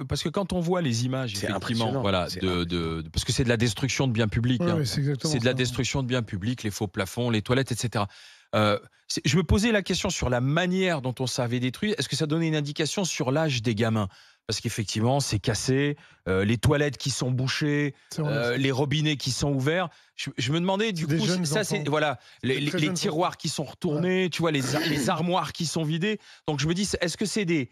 parce que quand on voit les images, C'est effectivement, impressionnant. voilà, C'est parce que c'est de la destruction de biens publics. Ouais, Hein. ouais, c'est exactement C'est de la ça. destruction de biens publics, les faux plafonds, les toilettes, etc. Je me posais la question sur la manière dont on savait détruire. Est-ce que ça donnait une indication sur l'âge des gamins? Parce qu'effectivement, c'est cassé, les toilettes qui sont bouchées, C'est vrai. les robinets qui sont ouverts. Je me demandais, du Des coup, jeunes ça, c'est enfants. voilà, les Très jeunes tiroirs qui sont retournés, tu vois, les armoires qui sont vidées. Donc je me dis, est-ce que c'est des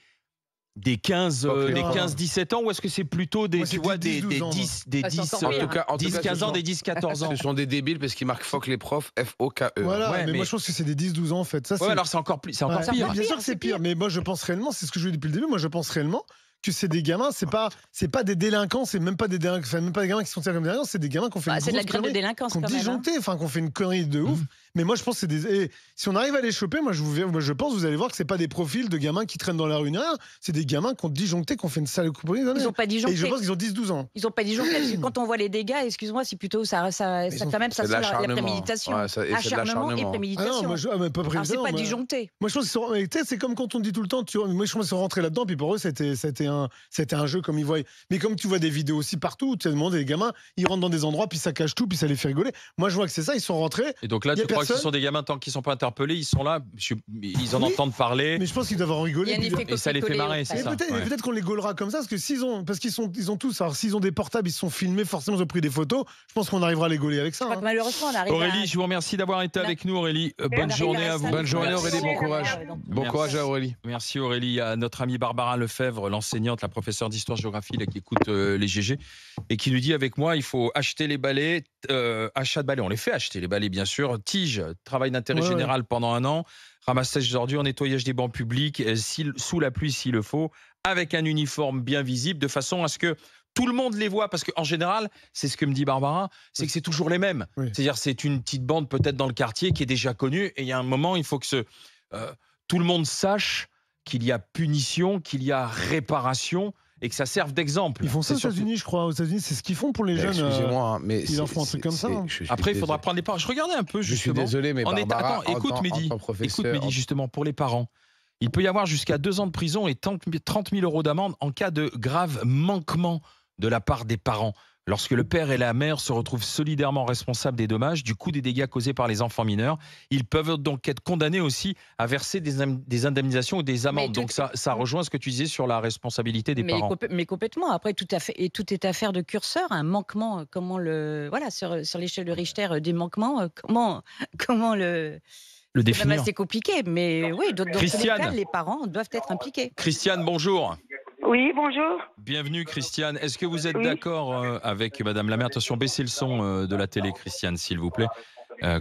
15, des Non. 15-17 ans, ou est-ce que c'est plutôt des, Moi, tu c'était vois, 10, 12 ans, 10, des Ah, c'est 10, encore pire. En tout cas, 10-15 ans, ce des 10-14 ans? sont des débiles parce qu'ils marquent FOC les profs, F-O-K-E. Voilà, Ouais, mais mais- moi je pense que c'est des 10-12 ans en fait. Ça, Ouais, alors c'est encore pire. Ouais, Pire. bien sûr que c'est pire, mais moi je pense réellement, c'est ce que je dis depuis le début, moi je pense réellement que c'est des gamins, c'est pas des délinquants, c'est même pas des délinquants, enfin, même pas des gamins qui sont tirés comme des délinquants, c'est des gamins qui ont fait une C'est de la grosse grande de connerie, délinquance qui ont quand même. disjoncté, enfin qui ont fait une connerie de ouf. Mais moi je pense que c'est des. Et si on arrive à les choper, moi je pense, vous allez voir que c'est pas des profils de gamins qui traînent dans la rue ni rien, c'est des gamins qui ont disjoncté, qui ont fait une sale connerie. Ils n'ont pas Et disjoncté. je pense qu'ils ont 10-12 ans. Ils n'ont pas disjoncté. Parce que quand on voit les dégâts, excuse-moi, c'est plutôt ça quand même, ça C'est de sent la l'acharnement. préméditation. Ouais, ça- et c'est de Acharnement et l'acharnement. Ah non, préméditation. moi, mais pas Alors, c'est précisément, pas moi- disjoncté. Moi, je pense qu'ils sont. Mais tu sais, c'est comme quand on dit tout le temps. Moi, je pense qu'ils sont rentrés là-dedans, puis pour eux, c'était un jeu comme ils voient. Mais comme tu vois des vidéos aussi partout, tu sais, des gamins, ils rentrent dans des endroits, puis ça cache tout, puis ça les fait rigoler. Moi, je vois que c'est ça, ils sont rentrés. Et donc là, Y a tu crois que ce personne sont des gamins, tant qu'ils ne sont pas interpellés, ils sont là, ils en Oui, entendent parler, Mais je pense qu'ils doivent en rigoler. Il y a un puis- effet et ça les fait copier-coller marrer, auprès. c'est ça. Ouais. Peut-être qu'on les gaulera comme ça, parce qu'ils ont tous. Alors, s'ils ont des portables, ils se sont filmés, forcément, ils ont pris des photos. Je pense qu'on arrivera à les gauler avec ça. Je crois hein. que malheureusement, on arrive Aurélie, je vous remercie d'avoir été avec nous, Aurélie. Bonne journée à vous. Bonne journée, Aurélie, bon courage. Bon Merci. courage à Aurélie. Merci Aurélie, à notre amie Barbara Lefebvre, l'enseignante, la professeure d'histoire-géographie là, qui écoute les GG et qui nous dit avec moi, il faut acheter les balais, achat de balais, on les fait acheter les balais bien sûr, tige, travail d'intérêt Ouais, général pendant 1 an, ramassage d'ordures, nettoyage des bancs publics, sous la pluie s'il le faut, avec un uniforme bien visible, de façon à ce que tout le monde les voit, parce qu'en général, c'est ce que me dit Barbara, c'est que c'est toujours les mêmes. Oui. C'est-à-dire c'est une petite bande peut-être dans le quartier qui est déjà connue, et il y a un moment, il faut que tout le monde sache qu'il y a punition, qu'il y a réparation, et que ça serve d'exemple. Ils font ça C'est aux surtout- États-Unis, je crois. Aux États-Unis, c'est ce qu'ils font pour les jeunes. Excusez-moi, hein, mais ils en font un truc comme ça, hein. Après, il faudra prendre les parents. Je regardais un peu, Je suis justement. désolé, mais Barbara, Attends, écoute en Mehdi, tant que professeur, écoute Mehdi, justement, pour les parents. Il peut y avoir jusqu'à 2 ans de prison et 30 000 euros d'amende en cas de grave manquement de la part des parents. Lorsque le père et la mère se retrouvent solidairement responsables des dommages, du coût des dégâts causés par les enfants mineurs, ils peuvent donc être condamnés aussi à verser des indemnisations ou des amendes. tout- Donc ça rejoint ce que tu disais sur la responsabilité des parents. Mais complètement. Après, tout est affaire de curseur. Un manquement, sur l'échelle de Richter, des manquements, comment le définir. C'est compliqué, mais oui, dans tous les Christiane. cas, les parents doivent être impliqués. Christiane, bonjour. Oui, bonjour. Bienvenue Christiane. Est-ce que vous êtes Oui. d'accord avec Madame la maire? Attention, baissez le son de la télé, Christiane, s'il vous plaît.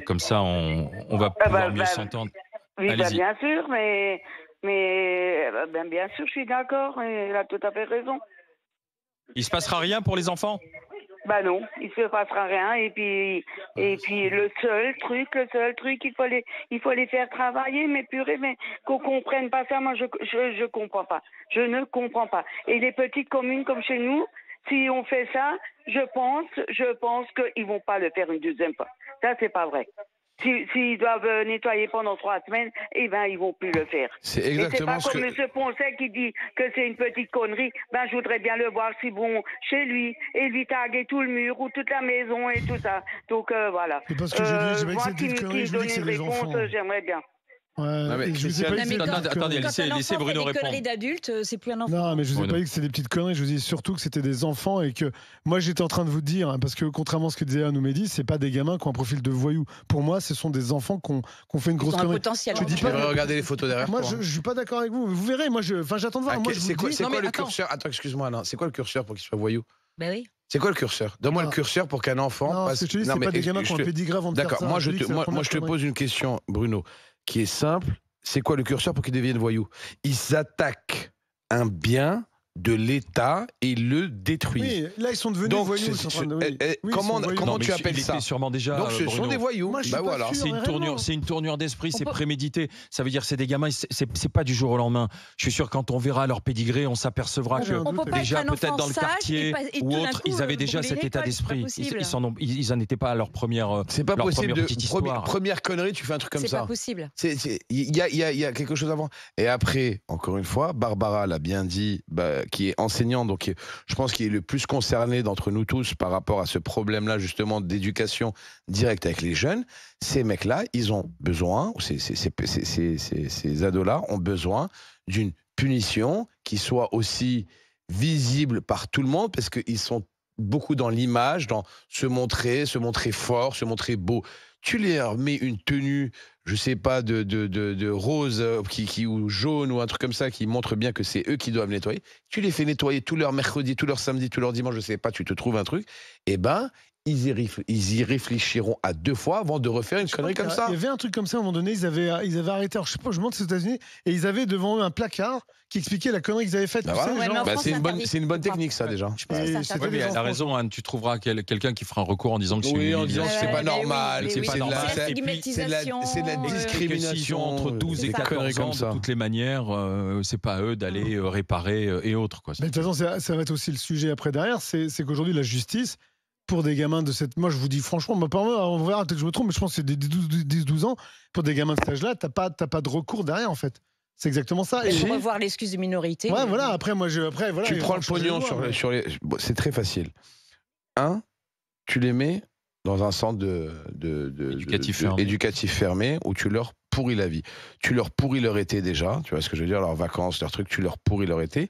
Comme ça, on va pouvoir mieux s'entendre. Oui, Allez-y. bien sûr, mais bien sûr, je suis d'accord. Elle a tout à fait raison. Il se passera rien pour les enfants? Non, il se passera rien. Et puis le seul truc, il faut les faire travailler, mais purée, mais qu'on comprenne pas ça. Moi, je comprends pas. Je ne comprends pas. Et les petites communes comme chez nous, si on fait ça, je pense qu'ils vont pas le faire une deuxième fois. Ça, c'est pas vrai. S'ils doivent nettoyer pendant 3 semaines, ils vont plus le faire. C'est Et c'est exactement pas ce comme que... M. Poncet qui dit que c'est une petite connerie. Je voudrais bien le voir s'ils vont chez lui et lui taguer tout le mur ou toute la maison et tout ça. Donc voilà. C'est pas ce que j'ai dit, j'ai pas dit que Moi c'était une connerie, je donne dis que c'est une des réponse, enfants. j'aimerais bien. Ouais, Non, mais et je vous ai Christiane- pas dit que c'était des petites Attendez, conneries. laissez Quand un Bruno enfant fait des répondre. conneries d'adultes, c'est plus un enfant. Non, mais je vous ai Bruno. pas dit que c'était des petites conneries. Je vous dis surtout que c'était des enfants et que moi j'étais en train de vous dire, hein, parce que contrairement à ce que disait Anne ou Mehdi, c'est pas des gamins qui ont un profil de voyous. Pour moi, ce sont des enfants qui ont fait une Ils grosse ont un connerie. potentiel. Je dis Tu pas- devrais regarder les photos derrière Moi, toi, hein. je suis pas d'accord avec vous. Vous verrez, j'attends de voir. Ah, Moi, je vous c'est quoi, dis. c'est Non, quoi mais le attends. curseur? Attends, excuse-moi, Alain. C'est quoi le curseur pour qu'il soit voyou? Ben oui. C'est quoi le curseur? Donne-moi Non. le curseur pour qu'un enfant Non, passe... ce que je te dis, Non, c'est mais pas des gamins qui ont un je te- pédigré avant de faire D'accord, ça. moi Je je dis que te c'est la moi, première je te connerie. pose une question, Bruno, qui est simple. C'est quoi le curseur pour qu'ils deviennent voyous? Ils attaquent un bien de l'État et ils le détruisent. Oui, là, ils sont devenus Donc, voyous. c'est- ils sont en train de- c'est- oui. eh, Oui, ils comment- sont voyous. comment Non, mais tu appelles il ça? était sûrement déjà. Donc ce sont Bruno. des voyous. Moi, je suis Bah pas voilà. sûr. C'est une Réellement. tournure, c'est une tournure d'esprit, c'est peut- prémédité. Ça veut dire c'est des gamins, c'est pas du jour au lendemain. Je suis sûr quand on verra leur pédigré, on s'apercevra Ah, que j'ai un doute. On peut pas déjà être un peut-être enfant dans le sage quartier et tout ou d'un autre, coup, ils avaient déjà brûler cet état l'école, c'est pas d'esprit. possible. Ils en étaient pas à leur première. C'est pas leur possible première de petite histoire. première connerie, tu fais un truc comme C'est ça. pas possible. Il y a quelque chose avant. Et après, encore une fois, Barbara l'a bien dit, qui est enseignant, donc je pense qu'il est le plus concerné d'entre nous tous par rapport à ce problème-là, justement, d'éducation directe avec les jeunes. Ces mecs-là, ils ont besoin, ces ados-là ont besoin d'une punition qui soit aussi visible par tout le monde, parce qu'ils sont beaucoup dans l'image, dans se montrer fort, se montrer beau. Tu leur mets une tenue, je sais pas, de rose ou jaune ou un truc comme ça qui montre bien que c'est eux qui doivent nettoyer. Tu les fais nettoyer tous leurs mercredis, tous leurs samedis, tous leurs dimanches, je sais pas, tu te trouves un truc. Eh ben, ils y réfléchiront à 2 fois avant de refaire une connerie comme ça. Il y avait un truc comme ça à un moment donné, ils avaient arrêté, alors je sais pas, je monte aux États-Unis, et ils avaient devant eux un placard qui expliquait la connerie qu'ils avaient faite. Bah tu voilà. sais, Ouais, genre- mais en France, c'est une c'est bonne, interdit. c'est une bonne technique, ça, déjà. Je pense que Et ça c'était s'interdit. des Elle a enfants. raison, Anne. Tu trouveras quelqu'un qui fera un recours en disant que c'est Oui, une en disant que humiliation. c'est pas mais oui, normal, mais c'est oui. pas de C'est la- la c'est- stigmatisation, c'est de la Et que discrimination. s'ils ont entre 12 et des 14 conneries ans, comme ça. de toutes les manières, c'est pas à eux d'aller réparer et autres. Quoi. Mais de toute façon, ça va être aussi le sujet après derrière, c'est qu'aujourd'hui, la justice, pour des gamins de cette... Moi, je vous dis franchement, on verra, peut-être que je me trompe, mais je pense que c'est des 10-12 ans, pour des gamins de cet âge-là, t'as pas de recours derrière, en fait. C'est exactement ça. Il Et... faut revoir l'excuse de minorité. Ouais, voilà, après, voilà, Tu ils prends vont le changer pognon de loi, mais- sur les. Bon, c'est très facile. Tu les mets dans un centre éducatif fermé où tu leur pourris la vie. Tu leur pourris leur été déjà, tu vois ce que je veux dire, leurs vacances, leurs trucs, tu leur pourris leur été.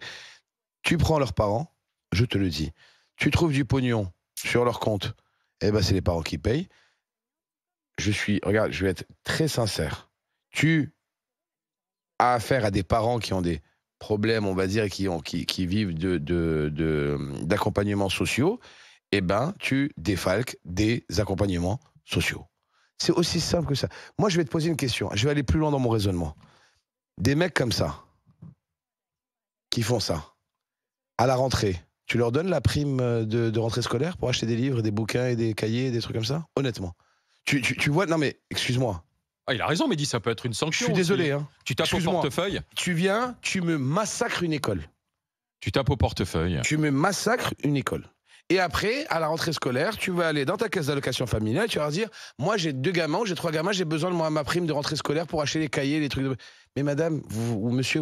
Tu prends leurs parents, je te le dis. Tu trouves du pognon sur leur compte, eh ben c'est les parents qui payent. Regarde, je vais être très sincère. Tu as affaire à des parents qui ont des problèmes, on va dire, et qui vivent d'accompagnements sociaux, eh ben, tu défalques des accompagnements sociaux. C'est aussi simple que ça. Moi, je vais te poser une question. Je vais aller plus loin dans mon raisonnement. Des mecs comme ça, qui font ça, à la rentrée, tu leur donnes la prime de rentrée scolaire pour acheter des livres, des bouquins et des cahiers, des trucs comme ça? Honnêtement. Tu vois, non mais, excuse-moi. Ah, il a raison, Mehdi, ça peut être une Je sanction. suis désolé, aussi. hein. Tu tapes au Excuse-moi. portefeuille. Tu viens, tu me massacres une école. Tu tapes au portefeuille. Tu me massacres une école. Et après, à la rentrée scolaire, tu vas aller dans ta caisse d'allocation familiale, tu vas leur dire, moi j'ai 2 gamins ou j'ai 3 gamins, j'ai besoin de ma prime de rentrée scolaire pour acheter les cahiers, les trucs. Mais madame, ou monsieur,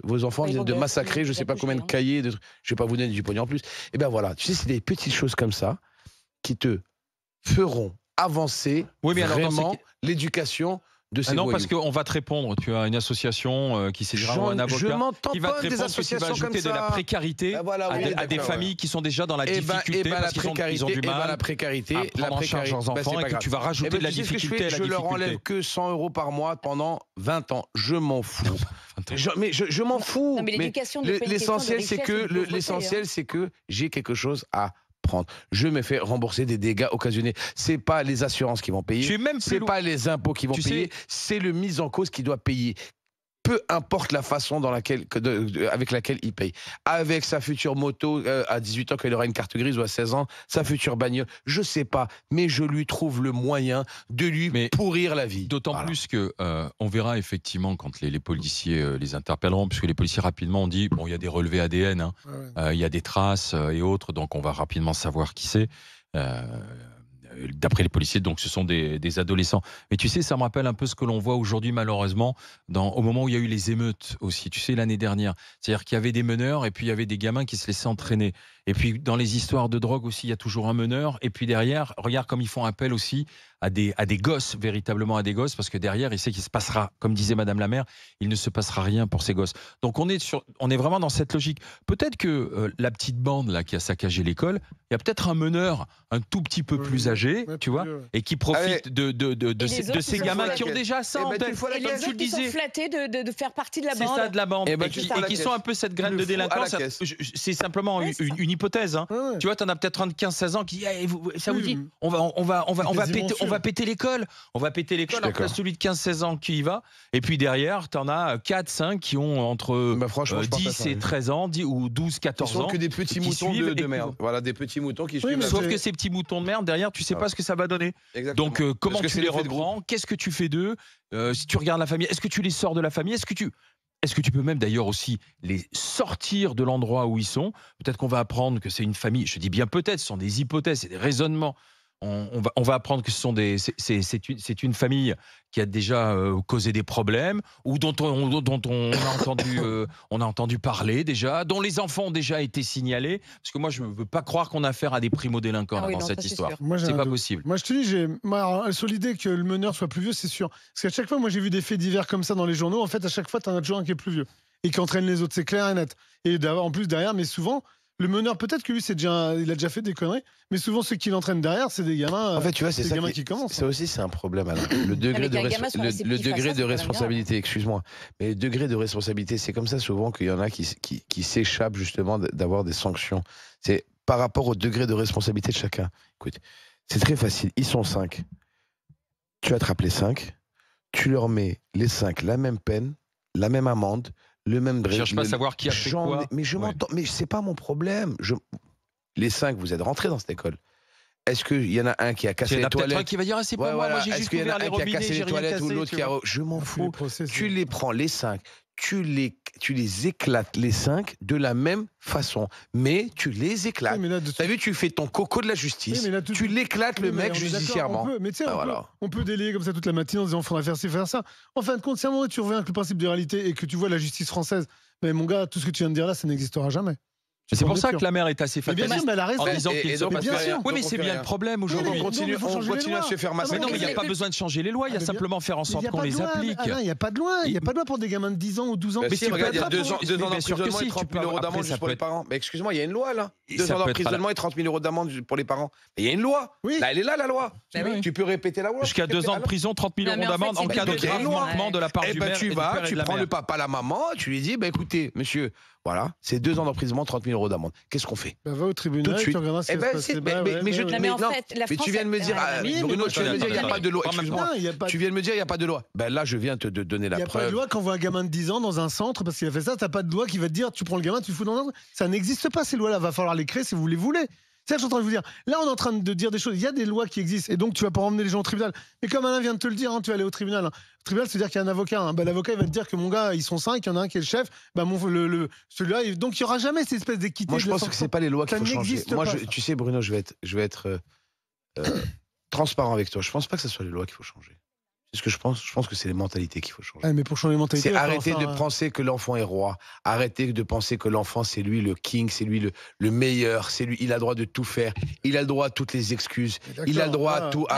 vos enfants Oui, viennent de massacrer, je sais pas combien de cahiers, je vais pas vous donner du pognon en plus. Et ben voilà, tu sais, c'est des petites choses comme ça qui te feront avancer Oui, mais alors, dans vraiment ces- l'éducation de ces Ah non, voyous. parce qu'on va te répondre. Tu as une association qui s'est ou un Je avocat m'en qui va te tamponne des répondre que tu vas associations comme ajouter de la ça. précarité Ah, voilà, oui, à des d'accord, familles qui sont déjà dans la difficulté la parce qu'ils ont du mal la précarité, à prendre en charge leurs bah, c'est enfants pas et que grave. tu vas rajouter Eh ben, de la tu sais ce que je difficulté fais à la Je leur difficulté. enlève que 100 € par mois pendant 20 ans. Je m'en fous. Mais je m'en fous. Non, mais Mais l'éducation n'est pas une l'essentiel, question c'est de que richesse ou de pauvreté, l'essentiel, c'est que j'ai quelque chose à prendre. Je me fais rembourser des dégâts occasionnés. C'est pas les assurances qui vont Tu payer. es même plus C'est loin. pas les impôts qui vont Tu sais- payer. C'est le mise en cause qui doit payer. Peu importe la façon avec laquelle il paye. Avec sa future moto à 18 ans, quand il aura une carte grise, ou à 16 ans, sa future bagnole, je sais pas, mais je lui trouve le moyen de lui Mais pourrir la vie. D'autant Voilà. plus que on verra effectivement quand les policiers les interpelleront, puisque les policiers rapidement ont dit bon, il y a des relevés ADN, hein, Ouais. il y a des traces et autres, donc on va rapidement savoir qui c'est. D'après les policiers, donc ce sont des adolescents. Mais tu sais, ça me rappelle un peu ce que l'on voit aujourd'hui malheureusement au moment où il y a eu les émeutes aussi, tu sais, l'année dernière. C'est-à-dire qu'il y avait des meneurs et puis il y avait des gamins qui se laissaient entraîner. Et puis dans les histoires de drogue aussi, il y a toujours un meneur. Et puis derrière, regarde comme ils font appel aussi à des gosses, véritablement à des gosses, parce que derrière, il sait qu'il se passera, comme disait Madame la maire, il ne se passera rien pour ces gosses. Donc on est vraiment dans cette logique. Peut-être que la petite bande là qui a saccagé l'école, il y a peut-être un meneur un tout petit peu plus âgé, Ouais, tu vois, plus, ouais. et qui profite de les ces, autres, de ces ils gamins sont qui ont laquelle déjà ça Eh en ben, tu tête. fous la Et Comme les tu le autres, ils sont disais. flattés de faire partie de la C'est bande. ça de la bande. Eh ben, et tu qui, fous et la qui caisse. sont un peu cette graine Le de fous à la délinquance. caisse. C'est simplement Ouais, c'est une hypothèse. Hein. Ouais, ouais. Tu vois, t'en as peut-être un de 15-16 ans qui dit eh, ça vous Oui, dit oui. on quasiment sûr. va péter l'école. On va péter l'école. Je suis Alors que t'as d'accord. celui de 15-16 ans qui y va. Et puis derrière, t'en as 4-5 qui ont entre Bah, franchement, je pense pas 10 ça, et oui. 13 ans, ou 12, Ils 14 sont ans. que des petits qui moutons suivent et de qui merde. vont. Voilà, des petits moutons qui Oui, suivent mais la Sauf c'est- que ces petits moutons de merde, derrière, tu sais Ah. pas ce que ça va donner. Exactement. Donc, comment Parce que tu c'est les l'effet de groupe. reprends? Qu'est-ce que tu fais d'eux? Si tu regardes la famille, est-ce que tu les sors de la famille? Est-ce que tu peux même d'ailleurs aussi les sortir de l'endroit où ils sont? Peut-être qu'on va apprendre que c'est une famille. Je dis bien peut-être, ce sont des hypothèses, c'est des raisonnements. on va apprendre que c'est une famille qui a déjà causé des problèmes, ou dont on a entendu parler déjà, dont les enfants ont déjà été signalés. Parce que moi, je ne veux pas croire qu'on a affaire à des primo-délinquants dans cette histoire. C'est pas possible. Moi, je te dis, sur l'idée que le meneur soit plus vieux, c'est sûr. Parce qu'à chaque fois, moi, j'ai vu des faits divers comme ça dans les journaux. En fait, à chaque fois, tu en as toujours un qui est plus vieux et qui entraîne les autres. C'est clair et net. Et en plus, derrière, mais souvent, le meneur, peut-être que lui, il a déjà fait des conneries, mais souvent, ceux qui l'entraînent derrière, c'est des gamins. En fait, tu vois, c'est des ça gamins qui commencent. Ça aussi, c'est un problème. Alors. Le degré de responsabilité, excuse-moi, mais le degré de responsabilité, c'est comme ça souvent qu'il y en a qui s'échappent justement d'avoir des sanctions. C'est par rapport au degré de responsabilité de chacun. Écoute, c'est très facile. Ils sont 5. Tu attrapes les 5, tu leur mets les 5 la même peine, la même amende. Le même je cherche pas à savoir qui a fait quoi. Mais je m'entends, mais c'est pas mon problème. Les 5, vous êtes rentrés dans cette école. Est-ce qu'il y en a un qui a cassé les toilettes? Peut-être un qui va dire c'est pas moi, moi j'ai juste ouvert les robinets, j'ai rien cassé. Ou l'autre qui a... Je m'en fous. Tu les prends les 5, tu les éclates les 5 de la même façon, mais tu les éclates. Oui, t'as vu, tu fais ton coco de la justice, oui, tu l'éclates le mec judiciairement. Mais tu sais, on peut délayer comme ça toute la matinée en disant faudra faire ci, faire ça. En fin de compte, si à un moment tu reviens avec le principe de réalité et que tu vois la justice française, mais mon gars, tout ce que tu viens de dire là, ça n'existera jamais. C'est pour ça que la mère est assez fataliste en disant qu'il se passe rien. Oui, mais c'est bien le problème aujourd'hui. On continue à se faire masser. Mais non, mais il n'y a pas besoin de changer les lois. Il y a simplement faire en sorte qu'on les applique. Il n'y a pas de loi. Il n'y a pas de loi pour des gamins de 10 ans ou 12 ans. Mais si, regarde, il y a 2 ans d'emprisonnement et 30 000 euros d'amende juste pour les parents. Mais excuse-moi, il y a une loi là. 2 ans d'emprisonnement et 30 000 euros d'amende pour les parents. Mais il y a une loi. Là, elle est là, la loi. Tu peux répéter la loi. Jusqu'à 2 ans de prison, 30 000 euros d'amende en cas de grave manquement de la part du maire. Tu vas, tu prends le papa, la maman, tu lui dis, écoutez, monsieur, voilà, c'est 2 ans d'emprisonnement, 30 000 euros d'amende. Qu'est-ce qu'on fait? Va au tribunal, tu regarderas ce qui va se passer. Mais tu viens de me dire, Bruno, tu viens de me dire, il n'y a pas de loi. Excuse-moi, tu viens de me dire, il n'y a pas de loi. Ben là, je viens te donner la preuve. Il n'y a pas de loi quand on voit un gamin de 10 ans dans un centre parce qu'il a fait ça. T'as pas de loi qui va te dire, tu prends le gamin, tu le fous dans un... Ça n'existe pas, ces lois-là. Va falloir les créer si vous les voulez. C'est ça que je suis en train de vous dire. Là, on est en train de dire des choses. Il y a des lois qui existent et donc tu vas pas emmener les gens au tribunal. Mais comme Alain vient de te le dire, tu vas aller au tribunal. Au tribunal, c'est-à-dire qu'il y a un avocat. L'avocat, il va te dire que mon gars, ils sont 5, il y en a un qui est le chef. Celui-là, donc il y aura jamais cette espèce d'équité. Moi, je pense que c'est pas les lois qu'il faut changer. Moi, tu sais, Bruno, je vais être transparent avec toi. Je pense pas que ce soit les lois qu'il faut changer. C'est ce que je pense. Je pense que c'est les mentalités qu'il faut changer. Mais pour changer les mentalités, c'est arrêter de penser que l'enfant est roi. Arrêter de penser que l'enfant, c'est lui le king, c'est lui le meilleur, c'est lui. Il a le droit de tout faire. Il a le droit à toutes les excuses. Il a le droit à tout.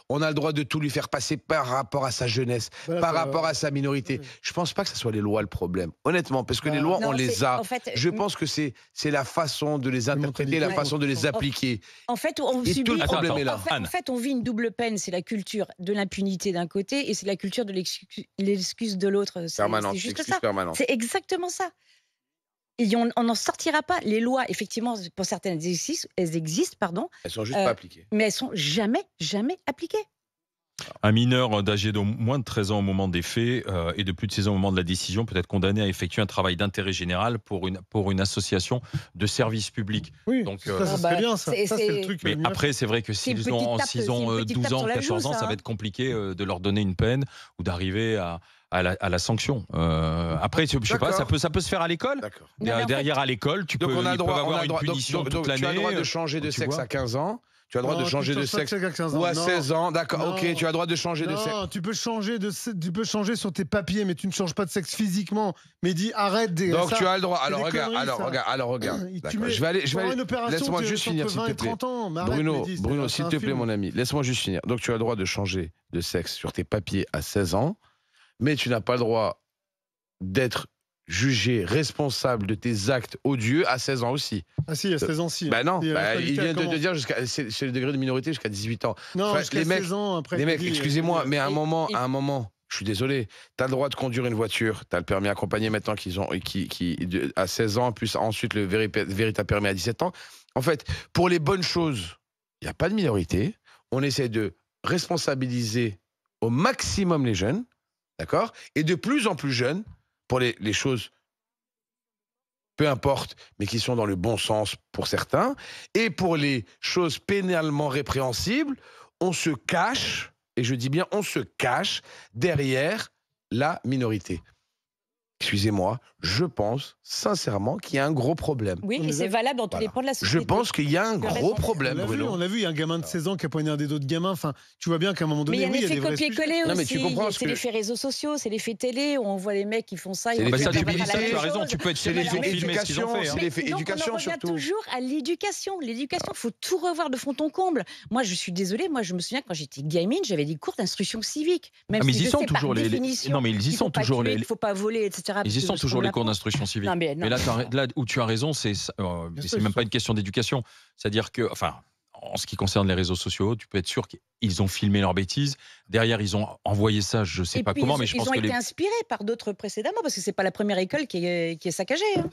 On a le droit de tout lui faire passer par rapport à sa jeunesse, par rapport à sa minorité. Je pense pas que ce soit les lois le problème. Honnêtement, parce que les lois, on les a. Je pense que c'est la façon de les interpréter, la façon de les appliquer. En fait, on subit. Tout le problème est là. En fait, on vit une double peine. C'est la culture de l'impunité d'un côté et c'est la culture de l'excuse de l'autre. C'est juste ça. C'est exactement ça. Et on n'en sortira pas. Les lois, effectivement, pour certaines, elles existent, pardon. Elles sont juste pas appliquées. Mais elles sont jamais appliquées. Un mineur d'âge de moins de 13 ans au moment des faits et de plus de 16 ans au moment de la décision peut être condamné à effectuer un travail d'intérêt général pour une association de service public. Oui, donc, ça serait bien, ça. C'est le truc. Mais après, c'est vrai que s'ils ont 12 ans, 14 ans, ça va être compliqué de leur donner une peine ou d'arriver à la sanction. Après, je sais pas, ça peut se faire à l'école. Derrière, à l'école, ils peuvent avoir une punition toute l'année. Tu as le droit de changer de sexe à 15 ans. Tu as le droit de changer de sexe ou à 16 ans, d'accord, ok, tu as le droit de changer de sexe. Non, tu peux changer sur tes papiers, mais tu ne changes pas de sexe physiquement. Mais dis, arrête. Donc tu as le droit. Alors regarde. Je vais aller. Laisse-moi juste finir, s'il te plaît. Bruno, s'il te plaît, mon ami, laisse-moi juste finir. Donc tu as le droit de changer de sexe sur tes papiers à 16 ans, mais tu n'as pas le droit d'être jugé responsable de tes actes odieux à 16 ans aussi. Ah si, à 16 ans, si. Bah non, il vient de te dire, c'est le degré de minorité jusqu'à 18 ans. Non, jusqu'à 16 ans, après... Les mecs, excusez-moi, mais à un moment, je suis désolé, tu as le droit de conduire une voiture, tu as le permis accompagné maintenant à 16 ans, plus ensuite le véritable permis à 17 ans. En fait, pour les bonnes choses, il n'y a pas de minorité. On essaie de responsabiliser au maximum les jeunes, d'accord? Et de plus en plus jeunes, pour les choses, peu importe, mais qui sont dans le bon sens pour certains. Et pour les choses pénalement répréhensibles, on se cache, et je dis bien on se cache, derrière la minorité. Excusez-moi, je pense sincèrement qu'il y a un gros problème. Oui, et c'est valable dans tous les pans de la société. Je pense qu'il y a un gros problème, Bruno. On a vu, il y a un gamin de 16 ans qui a poignardé d'autres gamins. Enfin, tu vois bien qu'à un moment donné, mais il y a des vrais copier-coller aussi. Mais tu comprends c'est l'effet réseaux sociaux, c'est l'effet télé où on voit les mecs qui font ça. C'est tu as raison, tu peux être c'est l'effet éducation, c'est l'effet éducation surtout. On revient toujours à l'éducation. L'éducation, faut tout revoir de fond en comble. Moi, je suis désolée. Moi, je me souviens quand j'étais gamine, j'avais des cours d'instruction civique. Même mais ils y sont toujours les. Non, mais ils y sont toujours les. Il faut pas voler, etc. Ils y sont toujours les cours d'instruction civique. Mais là où tu as raison, c'est même pas une question d'éducation. C'est-à-dire que, enfin, en ce qui concerne les réseaux sociaux, tu peux être sûr qu'ils ont filmé leurs bêtises. Derrière, ils ont envoyé ça, je sais pas comment, mais je pense que ils ont été inspirés par d'autres précédemment, parce que c'est pas la première école qui est saccagée.